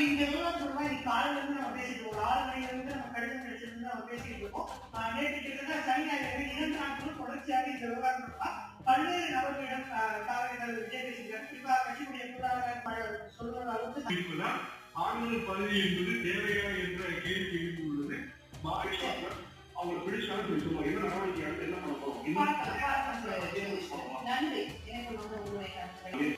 இந்த விவகாரம் சொல்லுவா இன்னைக்கு காலையில இருந்து நம்ம பேசிட்டு இருக்கோம். 6 மணில இருந்து நம்ம கடிதம் கிடைச்சிருந்து நம்ம பேசிட்டு இருக்கோம். நேற்று கிட்டத்தட்ட சனி ஞாயிறு 2 நாட்களும் தொடர்ச்சியாக இந்த விவகாரம் சொல்லுவா பல்வேறு நபர்களிடம் காவலர்கள் விஜய் பேசுகிறார். குறிப்பா கட்சியுடைய பொருளாதார சொல்லுவது அளவுக்கு ஆளுநர் பதவி என்பது தேவையா என்ற கேள்வி எழுந்துள்ளது. அவங்க பிடிச்சாலும் சொல்லுவோம் என்ன நடவடிக்கை என்ன பண்ண போறோம். நன்றி. எனக்கு